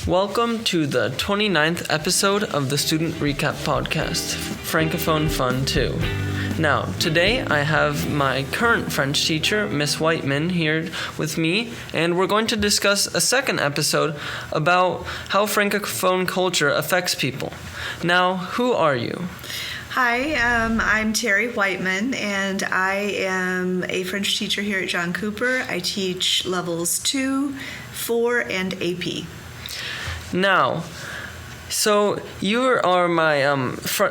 Welcome to the 29th episode of the Student Recap Podcast, Francophone Fun 2. Now, today I have my current French teacher, Miss Whiteman, here with me, and we're going to discuss a second episode about how Francophone culture affects people. Now, who are you? Hi, I'm Terry Whiteman, and I am a French teacher here at John Cooper. I teach levels 2, 4, and AP. Now, so you are my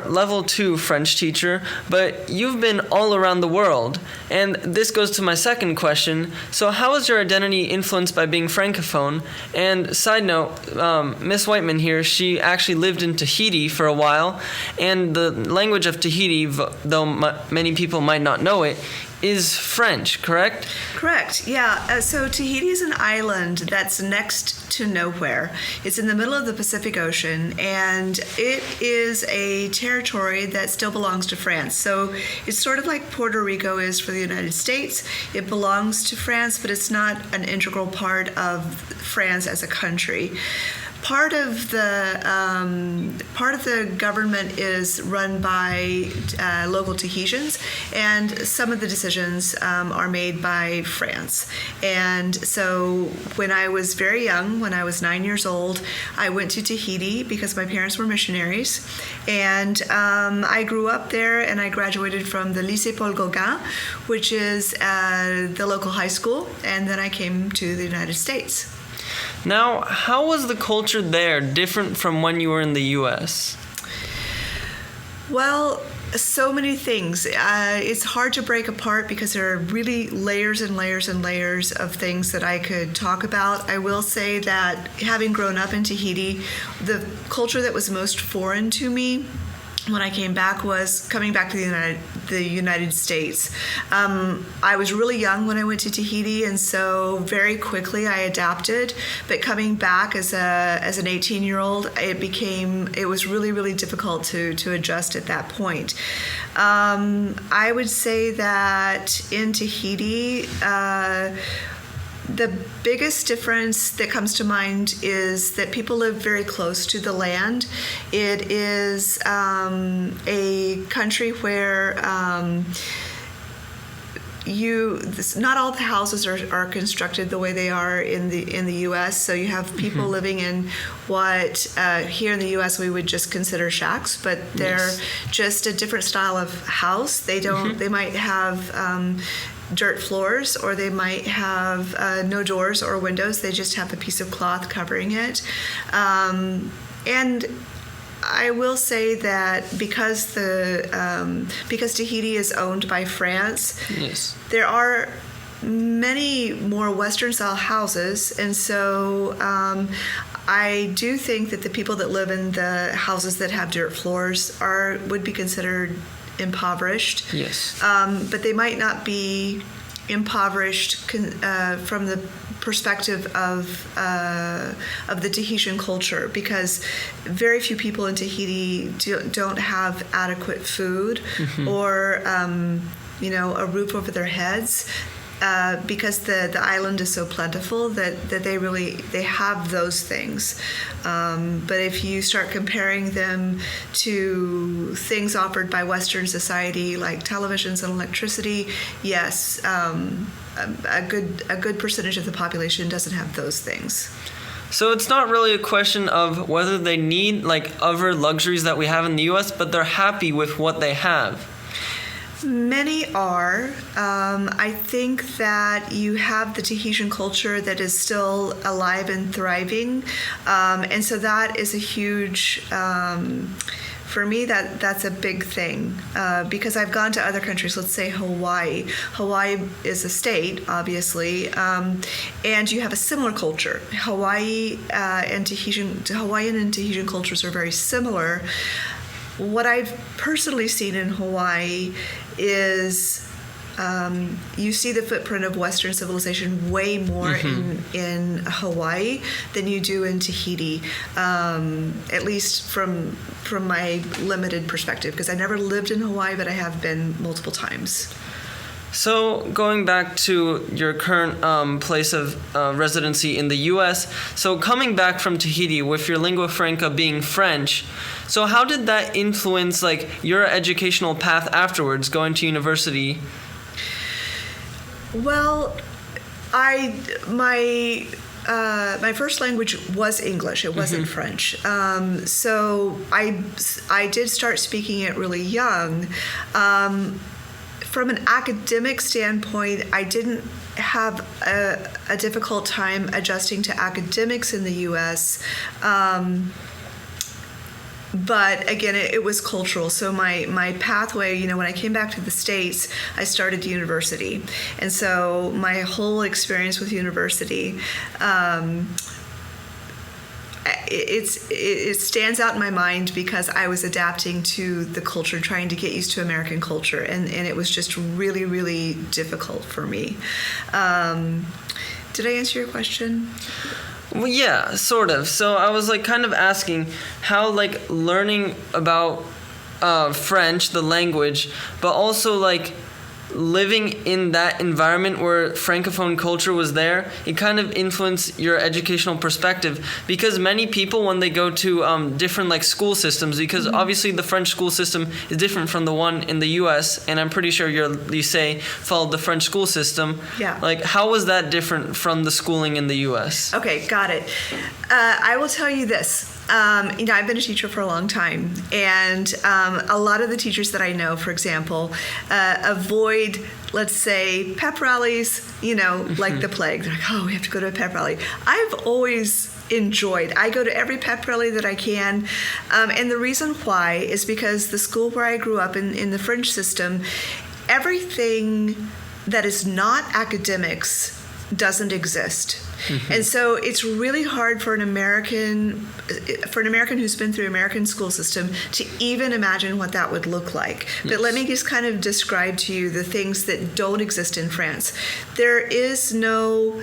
level 2 French teacher, but you've been all around the world. And this goes to my second question. So how is your identity influenced by being Francophone? And side note, Miss Whiteman here, she actually lived in Tahiti for a while. And the language of Tahiti, though many people might not know it, is French, correct? Correct, yeah. So Tahiti is an island that's next to nowhere. It's in the middle of the Pacific Ocean, and it is a territory that still belongs to France. So it's sort of like Puerto Rico is for the United States. It belongs to France, but it's not an integral part of France as a country. Part of the government is run by local Tahitians, and some of the decisions are made by France. And so when I was very young, when I was 9 years old, I went to Tahiti because my parents were missionaries. And I grew up there, and I graduated from the Lycée Paul Gauguin, which is the local high school, and then I came to the United States. Now, how was the culture there different from when you were in the U.S.? Well, so many things. It's hard to break apart because there are really layers and layers and layers of things that I could talk about. I will say that having grown up in Tahiti, the culture that was most foreign to me when I came back was coming back to the United States. I was really young when I went to Tahiti, and so very quickly I adapted. But coming back as an 18-year-old, it was really, really difficult to adjust at that point. I would say that in Tahiti, the biggest difference that comes to mind is that people live very close to the land. It is a country where not all the houses are constructed the way they are in the U.S. So you have people living in what here in the U.S. we would just consider shacks, but they're just a different style of house. They don't. They might have dirt floors, or they might have no doors or windows. They just have a piece of cloth covering it. And I will say that because Tahiti is owned by France, there are many more Western-style houses, and so I do think that the people that live in the houses that have dirt floors would be considered impoverished. Yes. But they might not be impoverished from the perspective of the Tahitian culture, because very few people in Tahiti don't have adequate food or a roof over their heads. Because the island is so plentiful that they have those things. But if you start comparing them to things offered by Western society like televisions and electricity, yes, a good percentage of the population doesn't have those things. So it's not really a question of whether they need other luxuries that we have in the U.S., but they're happy with what they have. Many are. I think that you have the Tahitian culture that is still alive and thriving. And so that is a huge, for me, that's a big thing. Because I've gone to other countries, let's say Hawaii. Hawaii is a state, obviously, and you have a similar culture. Hawaiian and Tahitian cultures are very similar. What I've personally seen in Hawaii is you see the footprint of Western civilization way more in Hawaii than you do in Tahiti, at least from my limited perspective, because I never lived in Hawaii, but I have been multiple times. So going back to your current place of residency in the U.S., so coming back from Tahiti with your lingua franca being French, so how did that influence like your educational path afterwards, going to university? Well, my first language was English. It wasn't French. So I did start speaking it really young. From an academic standpoint, I didn't have a difficult time adjusting to academics in the U.S. But again, it was cultural. So my pathway, when I came back to the States, I started university. And so my whole experience with university, it stands out in my mind because I was adapting to the culture, trying to get used to American culture, and it was just really, really difficult for me. Did I answer your question? Well, yeah, sort of. So I was like kind of asking how like learning about French, the language, but also like living in that environment where Francophone culture was there, it kind of influenced your educational perspective, because many people, when they go to different like school systems, because obviously the French school system is different from the one in the U.S., and I'm pretty sure your lycée followed the French school system. Yeah. Like, how was that different from the schooling in the U.S.? Okay, got it. I will tell you this. I've been a teacher for a long time, and a lot of the teachers that I know, for example, avoid, let's say, pep rallies, like the plague. They're like, oh, we have to go to a pep rally. I've always I go to every pep rally that I can, and the reason why is because the school where I grew up in the French system, everything that is not academics doesn't exist. And so it's really hard for an American who's been through American school system to even imagine what that would look like. Yes. But let me just kind of describe to you the things that don't exist in France. There is no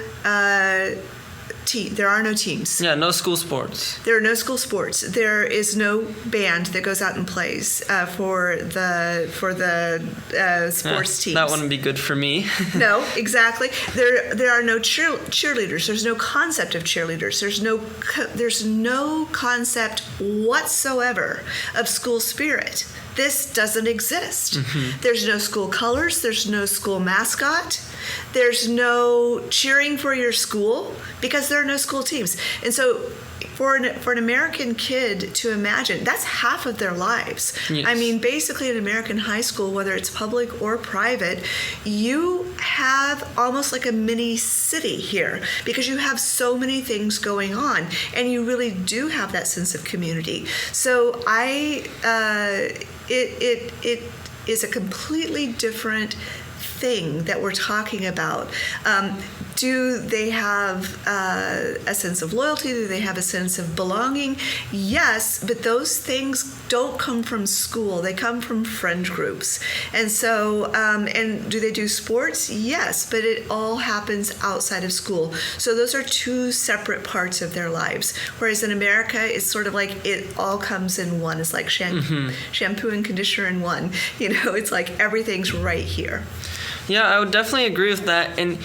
there are no teams. Yeah, no school sports. There are no school sports. There is no band that goes out and plays for the sports teams. That wouldn't be good for me. No, exactly. There are no cheerleaders. There's no concept of cheerleaders. There's no concept whatsoever of school spirit. This doesn't exist. There's no school colors. There's no school mascot. There's no cheering for your school because there are no school teams. And so for an American kid to imagine, that's half of their lives. Yes. I mean, basically in American high school, whether it's public or private, you have almost like a mini city here because you have so many things going on, and you really do have that sense of community. So it is a completely different thing that we're talking about. Do they have a sense of loyalty? Do they have a sense of belonging? Yes, but those things don't come from school. They come from friend groups. And so, and do they do sports? Yes, but it all happens outside of school. So those are two separate parts of their lives. Whereas in America, it's sort of like it all comes in one. It's like shampoo and conditioner in one. It's like everything's right here. Yeah, I would definitely agree with that. And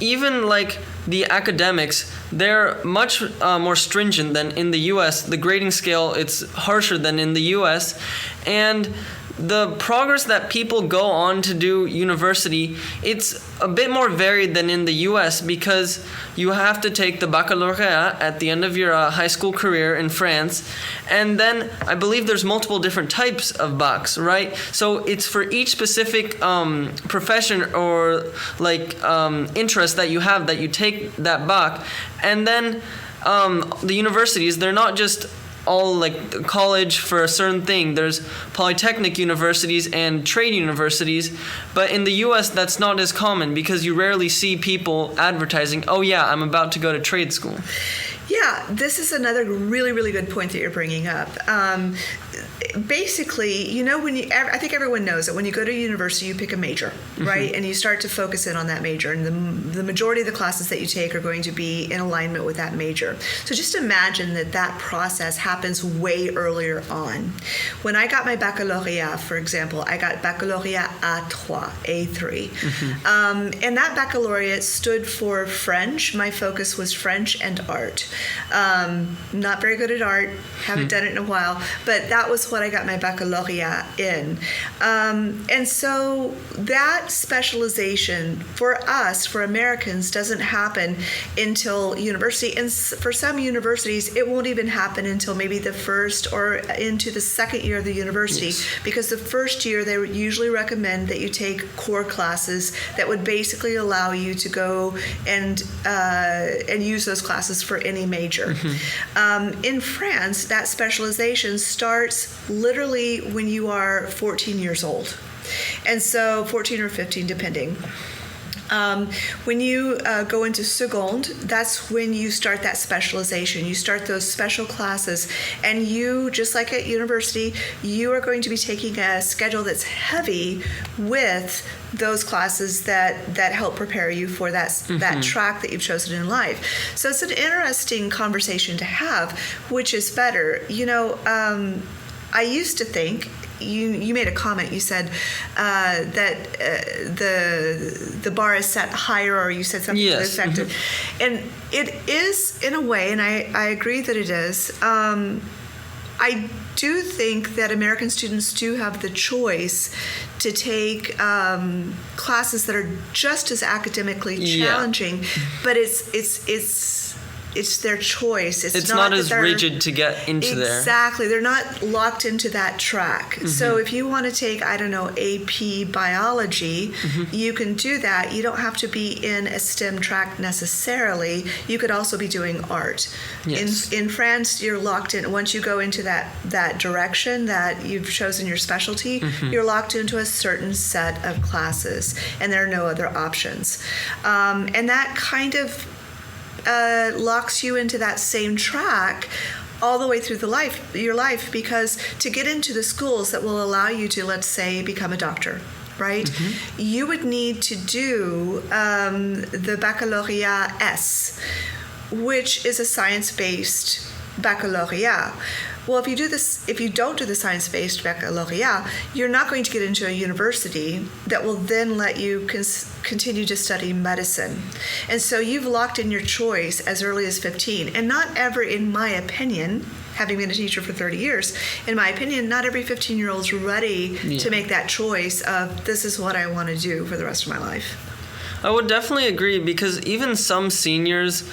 even like the academics, they're much more stringent than in the U.S. The grading scale, it's harsher than in the U.S. And the progress that people go on to do university, it's a bit more varied than in the U.S. because you have to take the baccalaureate at the end of your high school career in France. And then I believe there's multiple different types of bacs, right? So it's for each specific profession or like interest that you have that you take that bac. And then the universities, they're not just all like college for a certain thing. There's polytechnic universities and trade universities, but in the US that's not as common because you rarely see people advertising, oh yeah, I'm about to go to trade school. Yeah, this is another really, really good point that you're bringing up. basically, I think everyone knows that when you go to university, you pick a major, right? And you start to focus in on that major. And the majority of the classes that you take are going to be in alignment with that major. So just imagine that process happens way earlier on. When I got my baccalaureate, for example, I got baccalaureate A3. And that baccalaureate stood for French. My focus was French and art. Not very good at art, haven't done it in a while, but that was what I got my baccalaureate in. And so that specialization for us, for Americans, doesn't happen until university. And for some universities, it won't even happen until maybe the first or into the second year of the university, because the first year they would usually recommend that you take core classes that would basically allow you to go and use those classes for any major. In France, that specialization starts literally when you are 14 years old. And so 14 or 15, depending. When you go into seconde, that's when you start that specialization. You start those special classes, and you, just like at university, you are going to be taking a schedule that's heavy with those classes that help prepare you for that track that you've chosen in life. So it's an interesting conversation to have, which is better. I used to think, you made a comment, you said that the bar is set higher, or you said something to the effect of, and it is in a way, and I agree that it is. I do think that American students do have the choice to take classes that are just as academically challenging, but it's their choice. It's not as rigid to get into there. Exactly. They're not locked into that track. So if you want to take, AP biology, you can do that. You don't have to be in a STEM track necessarily. You could also be doing art. Yes. In France, you're locked in. Once you go into that direction that you've chosen your specialty, you're locked into a certain set of classes, and there are no other options. And that kind of locks you into that same track all the way through your life, because to get into the schools that will allow you to, let's say, become a doctor, right? You would need to do the baccalaureate S, which is a science-based baccalaureate. Well, if you don't do the science-based baccalaureate, you're not going to get into a university that will then let you continue to study medicine. And so you've locked in your choice as early as 15. And not ever, in my opinion, having been a teacher for 30 years, in my opinion, not every 15-year-old is ready to make that choice of, this is what I want to do for the rest of my life. I would definitely agree, because even some seniors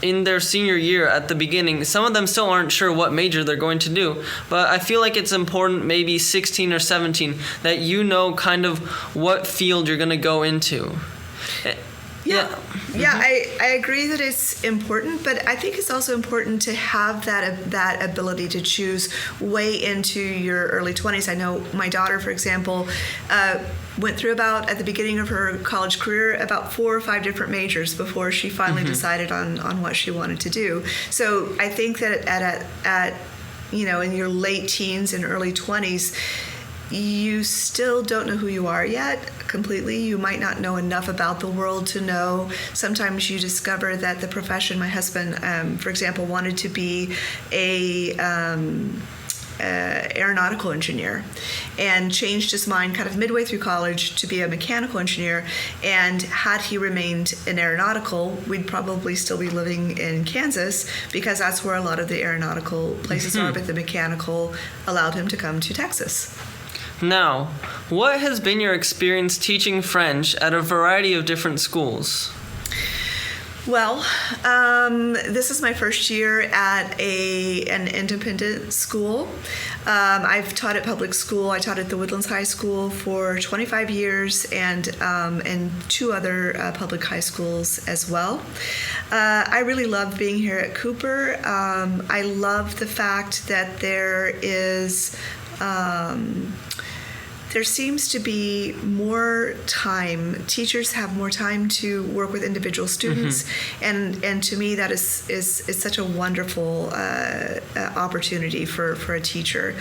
in their senior year at the beginning, some of them still aren't sure what major they're going to do. But I feel like it's important, maybe 16 or 17, that you know kind of what field you're going to go into. I agree that it's important, but I think it's also important to have that ability to choose way into your early 20s. I know my daughter, for example, went through at the beginning of her college career, about 4 or 5 different majors before she finally decided on what she wanted to do. So I think that at in your late teens and early 20s, you still don't know who you are yet completely. You might not know enough about the world to know. Sometimes you discover that the profession, my husband, for example, wanted to be a aeronautical engineer, and changed his mind kind of midway through college to be a mechanical engineer. And had he remained in aeronautical, we'd probably still be living in Kansas, because that's where a lot of the aeronautical places are, but the mechanical allowed him to come to Texas. Now, what has been your experience teaching French at a variety of different schools? Well, this is my first year at an independent school. I've taught at public school. I taught at the Woodlands High School for 25 years, and 2 other public high schools as well. I really love being here at Cooper. I love the fact that there is there seems to be more time. Teachers have more time to work with individual students, and to me that is such a wonderful opportunity for a teacher.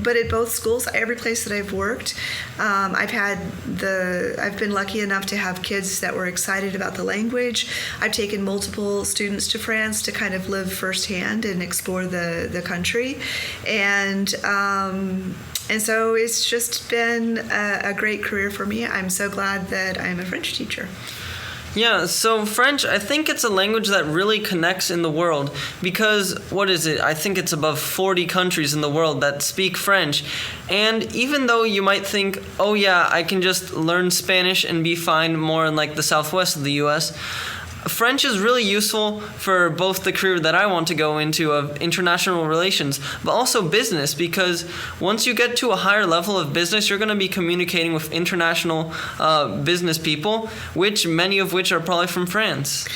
But at both schools, every place that I've worked, I've been lucky enough to have kids that were excited about the language. I've taken multiple students to France to kind of live firsthand and explore the country, and so it's just been a great career for me. I'm so glad that I'm a French teacher. Yeah, so French, I think it's a language that really connects in the world because, what is it? I think it's above 40 countries in the world that speak French. And even though you might think, oh yeah, I can just learn Spanish and be fine more in like the southwest of the US, French is really useful for both the career that I want to go into of international relations, but also business, because once you get to a higher level of business, you're going to be communicating with international business people, many of which are probably from France.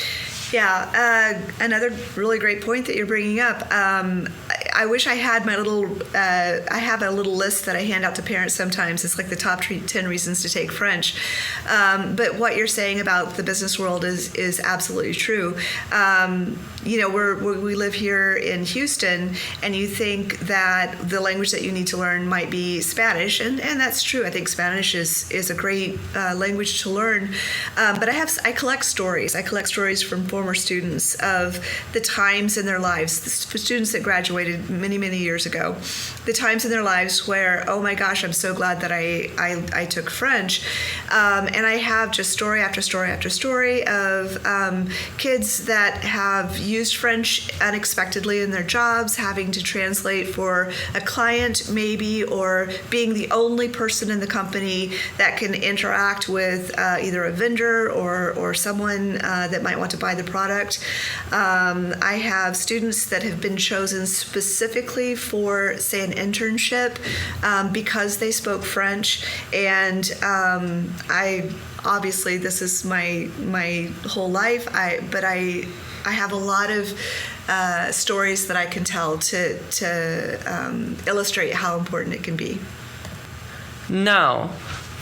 Yeah, another really great point that you're bringing up. I wish I had my little, I have a little list that I hand out to parents sometimes. It's like the top 10 reasons to take French. But what you're saying about the business world is absolutely true. We live here in Houston, and you think that the language that you need to learn might be Spanish, and that's true. I think Spanish is a great language to learn. But I collect stories. I collect stories from former students of the times in their lives, the students that graduated many, many years ago, the times in their lives where, oh my gosh, I'm so glad that I took French. And I have just story after story after story of kids that have used French unexpectedly in their jobs, having to translate for a client maybe, or being the only person in the company that can interact with either a vendor or someone that might want to buy the product. I have students that have been chosen specifically for, say, an internship because they spoke French, and I obviously this is my whole life. But I have a lot of stories that I can tell to illustrate how important it can be. Now,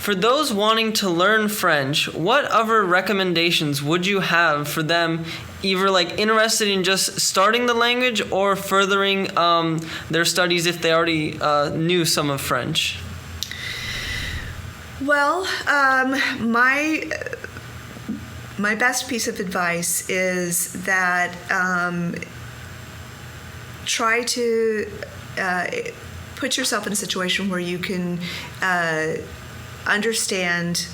for those wanting to learn French, what other recommendations would you have for them, either like interested in just starting the language or furthering their studies if they already knew some of French? Well, my best piece of advice is that try to put yourself in a situation where you can understand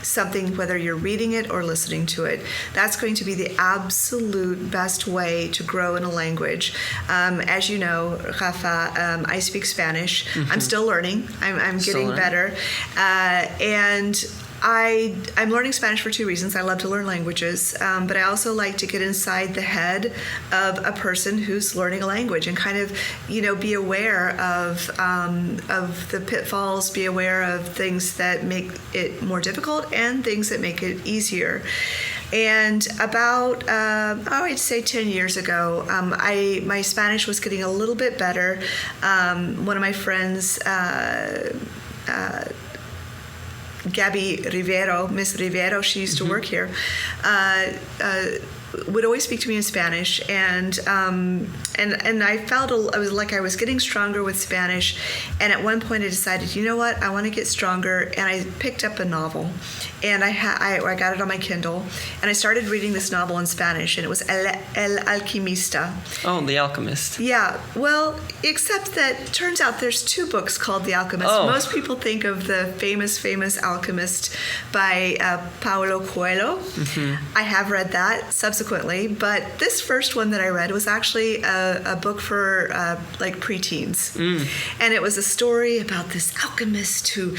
something, whether you're reading it or listening to it. That's going to be the absolute best way to grow in a language. As you know, Rafa, I speak Spanish. Mm-hmm. I'm still learning. I'm getting better. And I'm learning Spanish for two reasons. I love to learn languages, but I also like to get inside the head of a person who's learning a language and kind of, be aware of the pitfalls, be aware of things that make it more difficult and things that make it easier. And about, I'd say 10 years ago, my Spanish was getting a little bit better. One of my friends, Gabby Rivero, Miss Rivero, she used to work here, would always speak to me in Spanish, and I felt I was getting stronger with Spanish, and at one point I decided, you know what, I want to get stronger, and I picked up a novel, and I got it on my Kindle, and I started reading this novel in Spanish, and it was El Alquimista. Oh, The Alchemist. Yeah, well, except that turns out there's two books called The Alchemist. Oh. Most people think of the famous Alchemist by Paulo Coelho. Mm-hmm. I have read that subsequently, but this first one that I read was actually a book for preteens. And it was a story about this alchemist who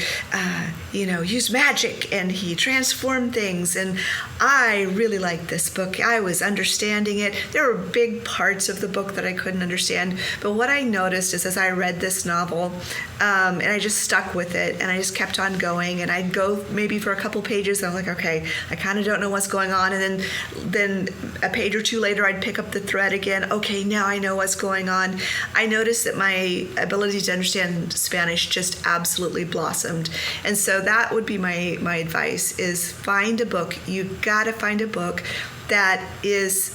used magic, and he transformed things, and I really liked this book. I was understanding it. There were big parts of the book that I couldn't understand, but what I noticed is as I read this novel, and I just stuck with it, and I just kept on going, and I'd go maybe for a couple pages, and I'm like, okay, I kind of don't know what's going on, and then then a page or two later, I'd pick up the thread again. Okay, now I know what's going on. I noticed that my ability to understand Spanish just absolutely blossomed. And so that would be my advice, is find a book. You got to find a book that is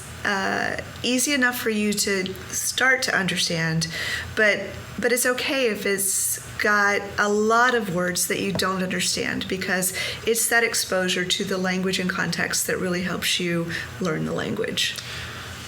easy enough for you to start to understand, but it's okay if it's got a lot of words that you don't understand, because it's that exposure to the language and context that really helps you learn the language.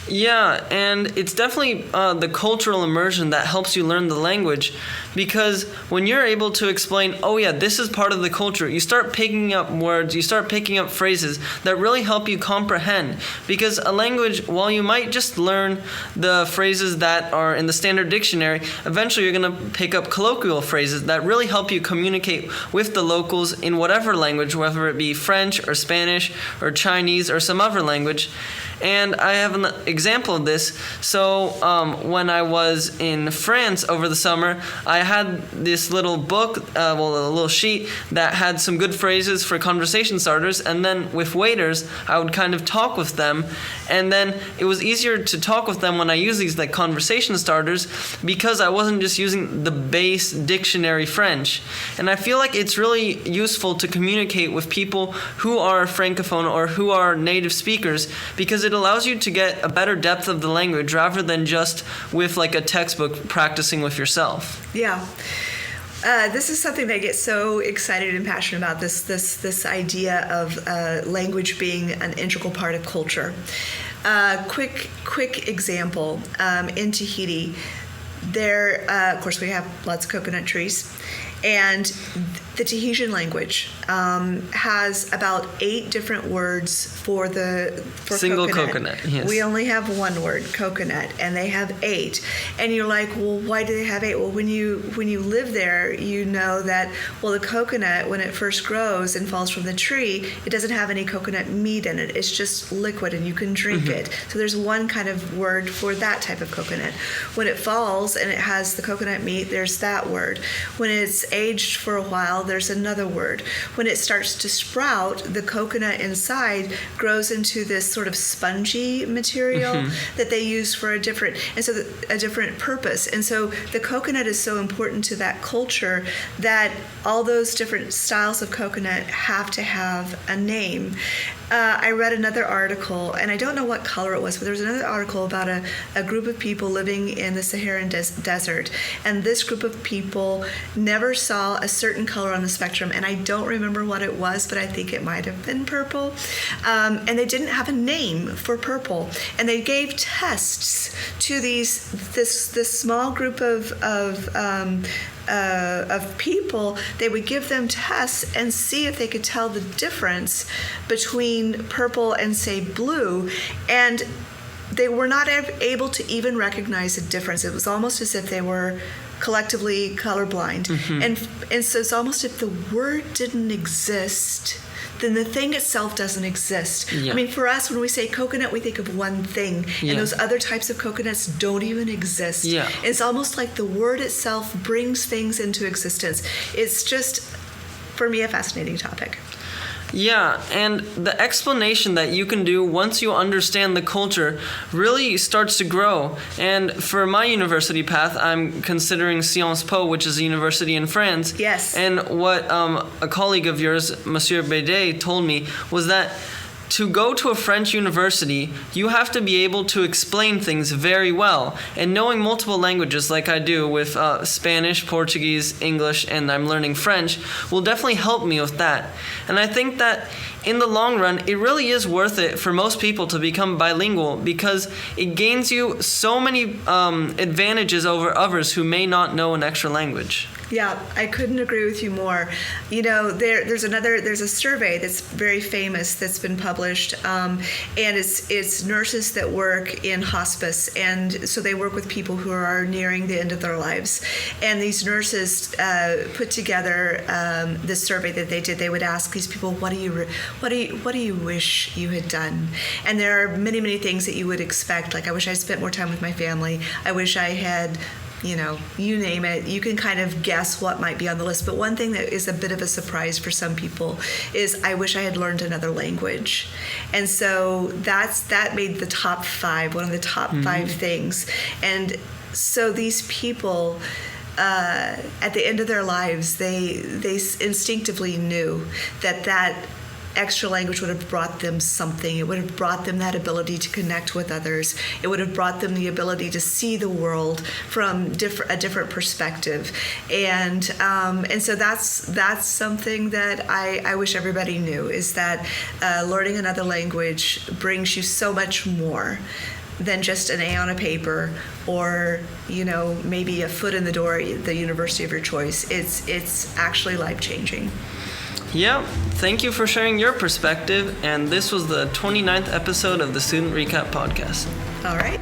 Yeah, and it's definitely the cultural immersion that helps you learn the language, because when you're able to explain, oh yeah, this is part of the culture, you start picking up words, you start picking up phrases that really help you comprehend. Because a language, while you might just learn the phrases that are in the standard dictionary, eventually you're going to pick up colloquial phrases that really help you communicate with the locals in whatever language, whether it be French or Spanish or Chinese or some other language. And I have an example of this. So when I was in France over the summer, I had this little book, a little sheet that had some good phrases for conversation starters. And then with waiters, I would kind of talk with them. And then it was easier to talk with them when I use these like conversation starters, because I wasn't just using the base dictionary French. And I feel like it's really useful to communicate with people who are Francophone or who are native speakers, because it allows you to get a better depth of the language rather than just with like a textbook practicing with yourself. Yeah. This is something that I get so excited and passionate about, this idea of language being an integral part of culture. Quick example, in Tahiti, there, of course, we have lots of coconut trees, and the Tahitian language has about 8 different words for single coconut. Yes. We only have one word, coconut, and they have 8. And you're like, well, why do they have 8? Well, when you live there, you know that, well, the coconut, when it first grows and falls from the tree, it doesn't have any coconut meat in it. It's just liquid, and you can drink it. So there's one kind of word for that type of coconut. When it falls and it has the coconut meat, there's that word. When it's aged for a while, there's another word. When it starts to sprout, the coconut inside grows into this sort of spongy material that they use for a different purpose. And so the coconut is so important to that culture that all those different styles of coconut have to have a name. I read another article, and I don't know what color it was, but there was another article about a group of people living in the Saharan desert. And this group of people never saw a certain color on the spectrum, and I don't remember what it was, but I think it might have been purple. And they didn't have a name for purple. And they gave tests to this small group of people. They would give them tests and see if they could tell the difference between purple and, say, blue, and they were not able to even recognize a difference. It was almost as if they were collectively colorblind. And so it's almost if the word didn't exist, then the thing itself doesn't exist. Yeah. I mean, for us, when we say coconut, we think of one thing, and those other types of coconuts don't even exist. Yeah. It's almost like the word itself brings things into existence. It's just, for me, a fascinating topic. Yeah, and the explanation that you can do once you understand the culture really starts to grow. And for my university path, I'm considering Sciences Po, which is a university in France. Yes. And what a colleague of yours, Monsieur Bédet, told me was that to go to a French university, you have to be able to explain things very well. And knowing multiple languages like I do with Spanish, Portuguese, English, and I'm learning French will definitely help me with that. And I think that in the long run, it really is worth it for most people to become bilingual, because it gains you so many advantages over others who may not know an extra language. Yeah, I couldn't agree with you more. You know, there's a survey that's very famous that's been published, and it's nurses that work in hospice, and so they work with people who are nearing the end of their lives. And these nurses put together this survey that they did. They would ask these people, what do you wish you had done? And there are many things that you would expect. Like, I wish I spent more time with my family. I wish I had you name it. You can kind of guess what might be on the list. But one thing that is a bit of a surprise for some people is I wish I had learned another language. And so that made the top 5, one of the top 5 things. And so these people, at the end of their lives, they instinctively knew that extra language would have brought them something. It would have brought them that ability to connect with others. It would have brought them the ability to see the world from a different perspective. And so that's something that I wish everybody knew, is that learning another language brings you so much more than just an A on a paper, or maybe a foot in the door at the university of your choice. It's actually life-changing. Yeah, thank you for sharing your perspective, and this was the 29th episode of the Student Recap Podcast. All right.